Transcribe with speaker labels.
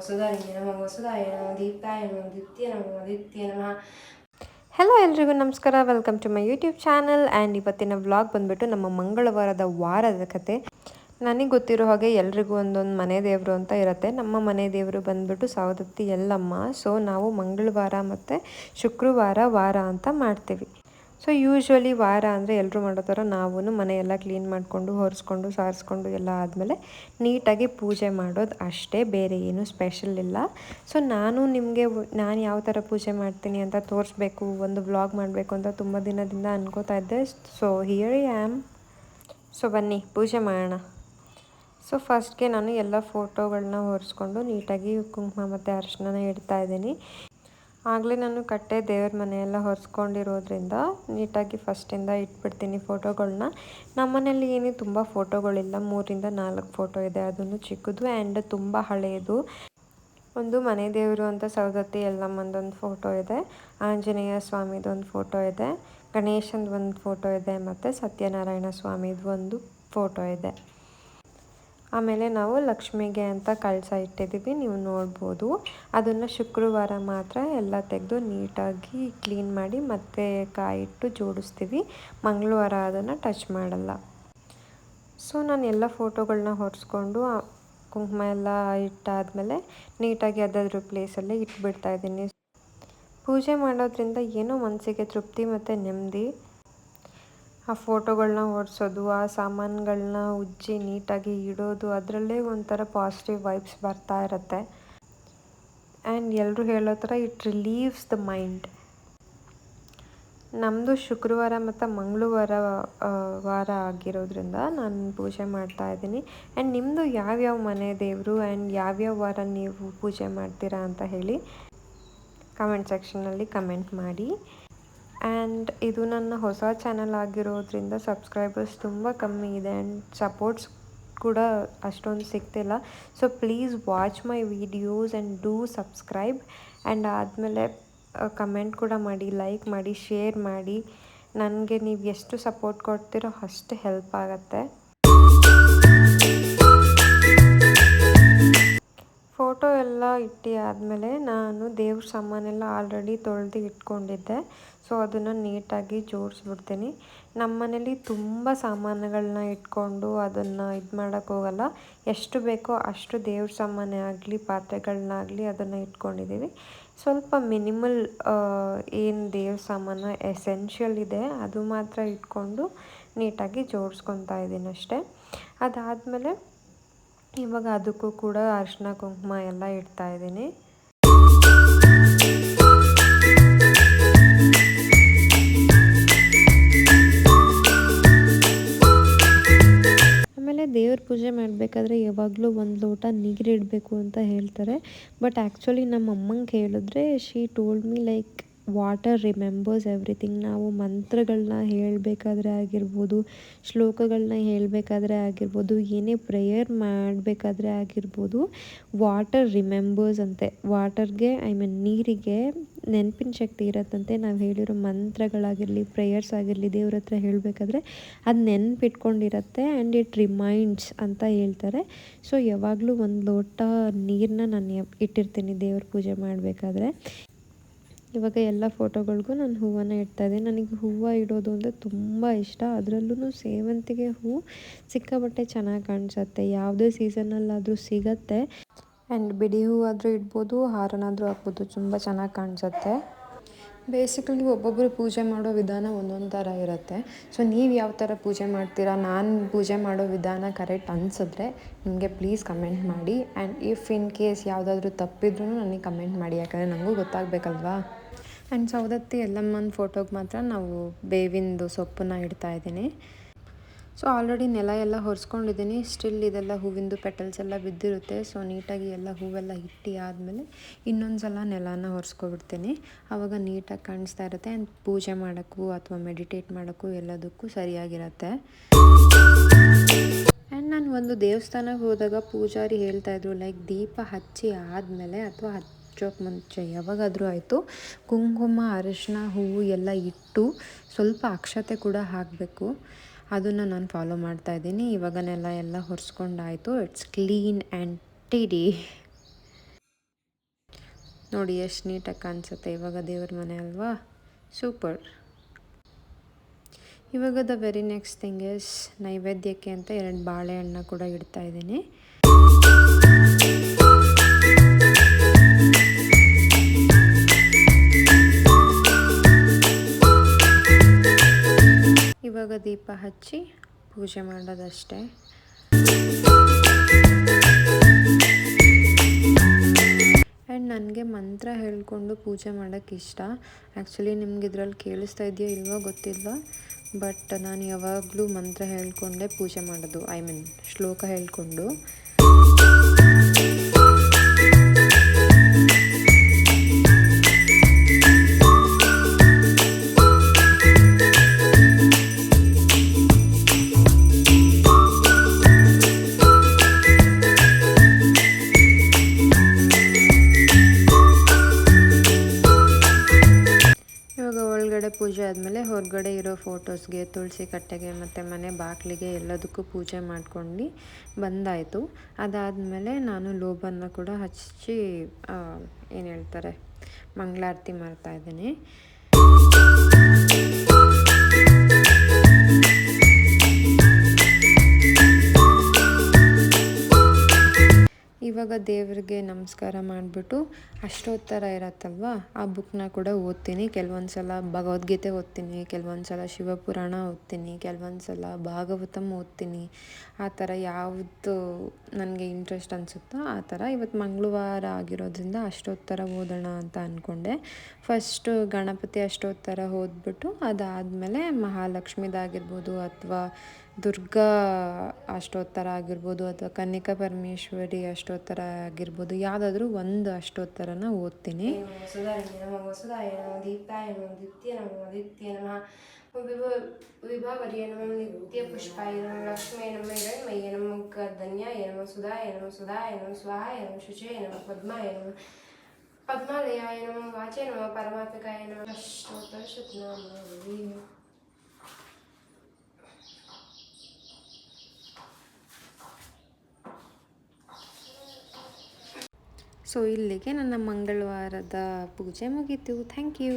Speaker 1: ವಸುಧಾಯ ನಮಃ ವಸುಧಾಯ ನಮಃ ದೀಪ್ತಾಯ ನಮಃ ದೀಪ್ತಿಯ ನಮಃ ದೀಪ್ತಿಯ ನಮಃ.
Speaker 2: ಹೆಲೋ ಎಲ್ರಿಗೂ ನಮಸ್ಕಾರ, welcome to my YouTube channel. And ಇವತ್ತಿನ ವ್ಲಾಗ್ ಬಂದುಬಿಟ್ಟು ನಮ್ಮ ಮಂಗಳವಾರದ ವಾರದ ಕತೆ. ನನಗೆ ಗೊತ್ತಿರೋ ಹಾಗೆ ಎಲ್ರಿಗೂ ಒಂದೊಂದು ಮನೆ ದೇವರು ಅಂತ ಇರುತ್ತೆ. ನಮ್ಮ ಮನೆ ದೇವರು ಬಂದುಬಿಟ್ಟು ಸವದತ್ತಿ ಎಲ್ಲಮ್ಮ. ಸೊ ನಾವು ಮಂಗಳವಾರ ಮತ್ತು ಶುಕ್ರವಾರ ವಾರ ಅಂತ ಮಾಡ್ತೀವಿ. ಸೊ ಯೂಶ್ವಲಿ ವಾರ ಅಂದರೆ ಎಲ್ಲರೂ ಮಾಡೋ ಥರ ನಾವು ಮನೆಯೆಲ್ಲ ಕ್ಲೀನ್ ಮಾಡಿಕೊಂಡು ಒರೆಸ್ಕೊಂಡು ಸಾರಿಸ್ಕೊಂಡು ಎಲ್ಲ ಆದಮೇಲೆ ನೀಟಾಗಿ ಪೂಜೆ ಮಾಡೋದು ಅಷ್ಟೇ, ಬೇರೆ ಏನೂ ಸ್ಪೆಷಲ್ ಇಲ್ಲ. ಸೊ ನಾನು ಯಾವ ಥರ ಪೂಜೆ ಮಾಡ್ತೀನಿ ಅಂತ ತೋರಿಸ್ಬೇಕು, ಒಂದು ವ್ಲಾಗ್ ಮಾಡಬೇಕು ಅಂತ ತುಂಬ ದಿನದಿಂದ ಅನ್ಕೋತಾ ಇದ್ದೆ. So here I am. So ಬನ್ನಿ ಪೂಜೆ ಮಾಡೋಣ. ಸೊ ಫಸ್ಟ್ಗೆ ನಾನು ಎಲ್ಲ ಫೋಟೋಗಳನ್ನ ಒರೆಸ್ಕೊಂಡು ನೀಟಾಗಿ ಕುಂಕುಮ ಮತ್ತು ಅರಿಶಿನ ಇಡ್ತಾ ಇದ್ದೀನಿ. ಆಗಲೇ ನಾನು ಕಟ್ಟೆ ದೇವ್ರ ಮನೆಯೆಲ್ಲ ಹೊರಿಸ್ಕೊಂಡಿರೋದ್ರಿಂದ ನೀಟಾಗಿ ಫಸ್ಟಿಂದ ಇಟ್ಬಿಡ್ತೀನಿ ಫೋಟೋಗಳನ್ನ. ನಮ್ಮನೇಲಿ ಏನು ತುಂಬ ಫೋಟೋಗಳಿಲ್ಲ, 3-4 ಫೋಟೋ ಇದೆ. ಅದನ್ನು ಚಿಕ್ಕದು ಆ್ಯಂಡ್ ತುಂಬ ಹಳೆಯದು. ಒಂದು ಮನೆ ದೇವರು ಅಂತ ಸವದತ್ತಿ ಎಲ್ಲಮ್ಮಂದೊಂದು ಫೋಟೋ ಇದೆ, ಆಂಜನೇಯ ಸ್ವಾಮಿದೊಂದು ಫೋಟೋ ಇದೆ, ಗಣೇಶಂದು ಒಂದು ಫೋಟೋ ಇದೆ, ಮತ್ತು ಸತ್ಯನಾರಾಯಣ ಸ್ವಾಮಿದು ಒಂದು ಫೋಟೋ ಇದೆ. ಆಮೇಲೆ ನಾವು ಲಕ್ಷ್ಮಿಗೆ ಅಂತ ಕಳಸ ಇಟ್ಟಿದ್ದೀವಿ, ನೀವು ನೋಡ್ಬೋದು. ಅದನ್ನು ಶುಕ್ರವಾರ ಮಾತ್ರ ಎಲ್ಲ ತೆಗೆದು ನೀಟಾಗಿ ಕ್ಲೀನ್ ಮಾಡಿ ಮತ್ತೆ ಕಾಯಿ ಇಟ್ಟು ಜೋಡಿಸ್ತೀವಿ. ಮಂಗಳವಾರ ಅದನ್ನು ಟಚ್ ಮಾಡಲ್ಲ. ಸೊ ನಾನು ಎಲ್ಲ ಫೋಟೋಗಳನ್ನ ಹೊರಿಸ್ಕೊಂಡು ಕುಂಕುಮ ಎಲ್ಲ ಇಟ್ಟಾದಮೇಲೆ ನೀಟಾಗಿ ಅದಾದ್ರ ಪ್ಲೇಸಲ್ಲೇ ಇಟ್ಬಿಡ್ತಾ ಇದ್ದೀನಿ. ಪೂಜೆ ಮಾಡೋದ್ರಿಂದ ಏನೋ ಮನಸ್ಸಿಗೆ ತೃಪ್ತಿ ಮತ್ತು ನೆಮ್ಮದಿ. ಆ ಫೋಟೋಗಳನ್ನ ಒರೆಸೋದು, ಆ ಸಾಮಾನುಗಳನ್ನ ಉಜ್ಜಿ ನೀಟಾಗಿ ಇಡೋದು, ಅದರಲ್ಲೇ ಒಂಥರ ಪಾಸಿಟಿವ್ ವೈಬ್ಸ್ ಬರ್ತಾ ಇರುತ್ತೆ. ಆ್ಯಂಡ್ ಎಲ್ಲರೂ ಹೇಳೋ ಥರ ಇಟ್ ರಿಲೀವ್ಸ್ ದ ಮೈಂಡ್. ನಮ್ಮದು ಶುಕ್ರವಾರ ಮತ್ತು ಮಂಗಳವಾರ ವಾರ ಆಗಿರೋದ್ರಿಂದ ನಾನು ಪೂಜೆ ಮಾಡ್ತಾ ಇದ್ದೀನಿ. ಆ್ಯಂಡ್ ನಿಮ್ಮದು ಯಾವ್ಯಾವ ಮನೆ ದೇವರು ಆ್ಯಂಡ್ ಯಾವ್ಯಾವ ವಾರ ನೀವು ಪೂಜೆ ಮಾಡ್ತೀರಾ ಅಂತ ಹೇಳಿ ಕಮೆಂಟ್ ಸೆಕ್ಷನಲ್ಲಿ ಕಮೆಂಟ್ ಮಾಡಿ. ಆ್ಯಂಡ್ ಇದು ನನ್ನ ಹೊಸ ಚಾನಲ್ ಆಗಿರೋದ್ರಿಂದ ಸಬ್ಸ್ಕ್ರೈಬರ್ಸ್ ತುಂಬ ಕಮ್ಮಿ ಇದೆ ಆ್ಯಂಡ್ ಸಪೋರ್ಟ್ಸ್ ಕೂಡ ಅಷ್ಟೊಂದು ಸಿಗ್ತಿಲ್ಲ. So please watch my videos and do subscribe. And ಆದಮೇಲೆ ಕಮೆಂಟ್ ಕೂಡ ಮಾಡಿ, ಲೈಕ್ ಮಾಡಿ, ಶೇರ್ ಮಾಡಿ. ನನಗೆ ನೀವು ಎಷ್ಟು ಸಪೋರ್ಟ್ ಕೊಡ್ತೀರೋ ಅಷ್ಟು ಹೆಲ್ಪ್ ಆಗುತ್ತೆ. ಫೋಟೋ ಎಲ್ಲ ಇಟ್ಟು ಆದಮೇಲೆ ನಾನು ದೇವ್ರ ಸಾಮಾನೆಲ್ಲ ಆಲ್ರೆಡಿ ತೊಳೆದು ಇಟ್ಕೊಂಡಿದ್ದೆ. ಸೊ ಅದನ್ನು ನೀಟಾಗಿ ಜೋಡಿಸ್ಬಿಡ್ತೀನಿ. ನಮ್ಮ ಮನೇಲಿ ತುಂಬ ಸಾಮಾನುಗಳನ್ನ ಇಟ್ಕೊಂಡು ಅದನ್ನು ಇದು ಮಾಡೋಕ್ಕೆ ಹೋಗಲ್ಲ. ಎಷ್ಟು ಬೇಕೋ ಅಷ್ಟು ದೇವ್ರ ಸಾಮಾನೇ ಆಗಲಿ ಪಾತ್ರೆಗಳನ್ನಾಗಲಿ ಅದನ್ನು ಇಟ್ಕೊಂಡಿದ್ದೀವಿ. ಸ್ವಲ್ಪ ಮಿನಿಮಲ್ ಏನು ದೇವ್ರ ಸಾಮಾನು ಎಸೆನ್ಷಿಯಲ್ ಇದೆ ಅದು ಮಾತ್ರ ಇಟ್ಕೊಂಡು ನೀಟಾಗಿ ಜೋಡಿಸ್ಕೊತಾ ಇದ್ದೀನಿ ಅಷ್ಟೇ. ಅದಾದಮೇಲೆ ಇವಾಗ ಅದಕ್ಕೂ ಕೂಡ ಅರಿಶಿನ ಕುಂಕುಮ ಎಲ್ಲ ಇಡ್ತಾ ಇದ್ದೀನಿ. ಆಮೇಲೆ ದೇವ್ರ ಪೂಜೆ ಮಾಡಬೇಕಾದ್ರೆ ಯಾವಾಗಲೂ ಒಂದು ಲೋಟ ನೀರಿಡಬೇಕು ಅಂತ ಹೇಳ್ತಾರೆ. ಬಟ್ ಆ್ಯಕ್ಚುಲಿ ನಮ್ಮ ಅಮ್ಮಂಗೆ ಹೇಳಿದ್ರೆ she told me like water remembers everything. ನಾವು ಮಂತ್ರಗಳನ್ನ ಹೇಳಬೇಕಾದ್ರೆ ಆಗಿರ್ಬೋದು, ಶ್ಲೋಕಗಳನ್ನ ಹೇಳಬೇಕಾದ್ರೆ ಆಗಿರ್ಬೋದು, ಏನೇ ಪ್ರೇಯರ್ ಮಾಡಬೇಕಾದ್ರೆ ಆಗಿರ್ಬೋದು, ವಾಟರ್ ರಿಮೆಂಬರ್ಸ್ ಅಂತೆ. ವಾಟರ್ಗೆ ನೀರಿಗೆ ನೆನಪಿನ ಶಕ್ತಿ ಇರತ್ತಂತೆ. ನಾವು ಹೇಳಿರೋ ಮಂತ್ರಗಳಾಗಿರಲಿ, ಪ್ರೇಯರ್ಸ್ ಆಗಿರಲಿ, ದೇವ್ರ ಹತ್ರ ಹೇಳಬೇಕಾದ್ರೆ ಅದು ನೆನಪಿಟ್ಕೊಂಡಿರತ್ತೆ ಆ್ಯಂಡ್ ಇಟ್ ರಿಮೈಂಡ್ಸ್ ಅಂತ ಹೇಳ್ತಾರೆ. ಸೊ ಯಾವಾಗಲೂ ಒಂದು ಲೋಟ ನೀರನ್ನ ನಾನು ಇಟ್ಟಿರ್ತೀನಿ ದೇವ್ರ ಪೂಜೆ ಮಾಡಬೇಕಾದ್ರೆ. ಇವಾಗ ಎಲ್ಲ ಫೋಟೋಗಳಿಗೂ ನಾನು ಹೂವನ್ನು ಇಡ್ತಾಯಿದ್ದೀನಿ. ನನಗೆ ಹೂವು ಇಡೋದು ಅಂದರೆ ತುಂಬ ಇಷ್ಟ. ಅದರಲ್ಲೂ ಸೇವಂತಿಗೆ ಹೂವು ಸಿಕ್ಕಾಪಟ್ಟೆ ಚೆನ್ನಾಗಿ ಕಾಣಿಸುತ್ತೆ. ಯಾವುದೇ ಸೀಸನಲ್ಲಾದರೂ ಸಿಗತ್ತೆ. ಆ್ಯಂಡ್ ಬಿಡಿ ಹೂವಾದರೂ ಇಡ್ಬೋದು, ಹಾರನಾದರೂ ಹಾಕ್ಬೋದು, ತುಂಬ ಚೆನ್ನಾಗಿ ಕಾಣಿಸುತ್ತೆ. ಬೇಸಿಕಲಿ ಒಬ್ಬೊಬ್ಬರು ಪೂಜೆ ಮಾಡೋ ವಿಧಾನ ಒಂದೊಂದು ಥರ ಇರುತ್ತೆ. ಸೊ ನೀವು ಯಾವ ಥರ ಪೂಜೆ ಮಾಡ್ತೀರಾ, ನಾನು ಪೂಜೆ ಮಾಡೋ ವಿಧಾನ ಕರೆಕ್ಟ್ ಅನಿಸಿದ್ರೆ ನಿಮಗೆ ಪ್ಲೀಸ್ ಕಮೆಂಟ್ ಮಾಡಿ. ಆ್ಯಂಡ್ ಇಫ್ ಇನ್ ಕೇಸ್ ಯಾವುದಾದ್ರೂ ತಪ್ಪಿದ್ರೂ ನನಗೆ ಕಮೆಂಟ್ ಮಾಡಿ, ಯಾಕಂದರೆ ನನಗೂ ಗೊತ್ತಾಗಬೇಕಲ್ವಾ. ಆ್ಯಂಡ್ ಸವದತ್ತಿ ಎಲ್ಲಮ್ಮನ ಫೋಟೋಗೆ ಮಾತ್ರ ನಾವು ಬೇವಿಂದು ಸೊಪ್ಪನ್ನು ಇಡ್ತಾಯಿದ್ದೀನಿ. ಸೊ ಆಲ್ರೆಡಿ ನೆಲ ಎಲ್ಲ ಒರೆಸ್ಕೊಂಡಿದ್ದೀನಿ. ಸ್ಟಿಲ್ ಇದೆಲ್ಲ ಹೂವಿಂದು ಪೆಟಲ್ಸ್ ಎಲ್ಲ ಬಿದ್ದಿರುತ್ತೆ. ಸೊ ನೀಟಾಗಿ ಎಲ್ಲ ಹೂವೆಲ್ಲ ಇಟ್ಟು ಆದಮೇಲೆ ಇನ್ನೊಂದು ಸಲ ನೆಲನ ಒರೆಸ್ಕೊಬಿಡ್ತೀನಿ. ಆವಾಗ ನೀಟಾಗಿ ಕಾಣಿಸ್ತಾ ಇರುತ್ತೆ. ಆ್ಯಂಡ್ ಪೂಜೆ ಮಾಡೋಕ್ಕೂ ಅಥವಾ ಮೆಡಿಟೇಟ್ ಮಾಡೋಕ್ಕೂ ಎಲ್ಲದಕ್ಕೂ ಸರಿಯಾಗಿರುತ್ತೆ. ಆ್ಯಂಡ್ ನಾನು ಒಂದು ದೇವಸ್ಥಾನಕ್ಕೆ ಹೋದಾಗ ಪೂಜಾರಿ ಹೇಳ್ತಾಯಿದ್ರು ಲೈಕ್ ದೀಪ ಹಚ್ಚಿ ಆದಮೇಲೆ ಅಥವಾ ಹಚ್ಚೋಕ್ಕೆ ಮುಂಚೆ ಯಾವಾಗಾದರೂ ಆಯಿತು ಕುಂಕುಮ, ಅರಿಶಿನ, ಹೂವು ಎಲ್ಲ ಇಟ್ಟು ಸ್ವಲ್ಪ ಅಕ್ಷತೆ ಕೂಡ ಹಾಕಬೇಕು. ಅದನ್ನು ನಾನು ಫಾಲೋ ಮಾಡ್ತಾಯಿದ್ದೀನಿ. ಇವಾಗ ನೆಲ ಎಲ್ಲ ಒರೆಸ್ಕೊಂಡಾಯಿತು. It's clean and tidy. ನೋಡಿ ಎಷ್ಟು ನೀಟಾಗಿ ಕಾಣಿಸುತ್ತೆ ಇವಾಗ ದೇವ್ರ ಮನೆ ಅಲ್ವಾ, ಸೂಪರ್. ಇವಾಗ the very next thing is ನೈವೇದ್ಯಕ್ಕೆ ಅಂತ 2 ಬಾಳೆಹಣ್ಣು ಕೂಡ ಇಡ್ತಾ ಇದ್ದೀನಿ. ಇವಾಗ ದೀಪ ಹಚ್ಚಿ ಪೂಜೆ ಮಾಡೋದಷ್ಟೇ. ಆ್ಯಂಡ್ ನನಗೆ ಮಂತ್ರ ಹೇಳ್ಕೊಂಡು ಪೂಜೆ ಮಾಡೋಕ್ಕೆ ಇಷ್ಟ. ಆ್ಯಕ್ಚುಲಿ ನಿಮ್ಗೆ ಇದ್ರಲ್ಲಿ ಕೇಳಿಸ್ತಾ ಇದೆಯೋ ಇಲ್ವೋ ಗೊತ್ತಿಲ್ಲ, ಬಟ್ ನಾನು ಯಾವಾಗಲೂ ಮಂತ್ರ ಹೇಳ್ಕೊಂಡೇ ಪೂಜೆ ಮಾಡೋದು, ಐ ಮೀನ್ ಶ್ಲೋಕ ಹೇಳ್ಕೊಂಡು. ಪೂಜೆ ಆದಮೇಲೆ ಹೊರಗಡೆ ಇರೋ ಫೋಟೋಸ್ಗೆ, ತುಳಸಿ ಕಟ್ಟೆಗೆ ಮತ್ತು ಮನೆ ಬಾಗಿಲಿಗೆ ಎಲ್ಲದಕ್ಕೂ ಪೂಜೆ ಮಾಡ್ಕೊಂಡು ಬಂದಾಯಿತು. ಅದಾದಮೇಲೆ ನಾನು ಲೋಬನ್ನು ಕೂಡ ಹಚ್ಚಿ ಏನು ಹೇಳ್ತಾರೆ ಮಂಗಳಾರತಿ ಮಾಡ್ತಾಯಿದ್ದೀನಿ. ಇವಾಗ ದೇವರಿಗೆ ನಮಸ್ಕಾರ ಮಾಡಿಬಿಟ್ಟು ಅಷ್ಟೋತ್ತರ ಇರತ್ತಲ್ವ, ಆ ಬುಕ್ನ ಕೂಡ ಓದ್ತೀನಿ. ಕೆಲವೊಂದು ಸಲ ಭಗವದ್ಗೀತೆ ಓದ್ತೀನಿ, ಕೆಲವೊಂದು ಸಲ ಶಿವಪುರಾಣ ಓದ್ತೀನಿ, ಕೆಲವೊಂದು ಸಲ ಭಾಗವತಂ ಓದ್ತೀನಿ. ಆ ಥರ ಯಾವುದು ನನಗೆ ಇಂಟ್ರೆಸ್ಟ್ ಅನಿಸುತ್ತೋ ಆ ಥರ. ಇವತ್ತು ಮಂಗಳವಾರ ಆಗಿರೋದ್ರಿಂದ ಅಷ್ಟೋತ್ತರ ಓದೋಣ ಅಂತ ಅಂದ್ಕೊಂಡೆ. ಫಸ್ಟು ಗಣಪತಿ ಅಷ್ಟೋತ್ತರ ಓದ್ಬಿಟ್ಟು ಅದಾದಮೇಲೆ ಮಹಾಲಕ್ಷ್ಮಿದಾಗಿರ್ಬೋದು ಅಥವಾ ದುರ್ಗಾ ಅಷ್ಟೋತ್ತರ ಆಗಿರ್ಬೋದು ಅಥವಾ ಕನ್ನಿಕಾ ಪರಮೇಶ್ವರಿ ಅಷ್ಟೋತ್ತರ ಆಗಿರ್ಬೋದು, ಯಾವುದಾದ್ರೂ ಒಂದು ಅಷ್ಟೋತ್ತರನ ಓದ್ತೀನಿ.
Speaker 1: ವಸುಧಾಯ ನಮಃ ದೀಪ್ತಾಯ ನಮಃ ದಿತ್ಯ ನಮಃ ದಿತ್ಯ ನಮಃ ವಿಭಾವರ್ಯ ನಮಃ ನಿತ್ಯ ಪುಷ್ಪಾಯ ನಮಃ ಲಕ್ಷ್ಮೀ ನಮಃ ಹಿರಣ್ಮಯ್ಯ ನಮಃ ಗರ್ಧನ್ಯಾಯ ನಮಃ ಸುಧಾಯ ನಮಃ ಸುಧಾಯ ನಮಃ ಸ್ವಾಹಾಯ ನಮಃ ಶುಚಯ ನಮಃ ಪದ್ಮಾಯ ನಮಃ ಪದ್ಮಾಲಯಾಯ ನಮಃ ವಾಚಯ ನಮಃ ಪರಮಾತ್ಮಕಾಯ ನಮಃ ಅಷ್ಟೋತ್ತರ ಶತನಾಮ. ಸೊ ಇಲ್ಲಿಗೆ ನನ್ನ ಮಂಗಳವಾರದ ಪೂಜೆ ಮುಗೀತು. Thank you.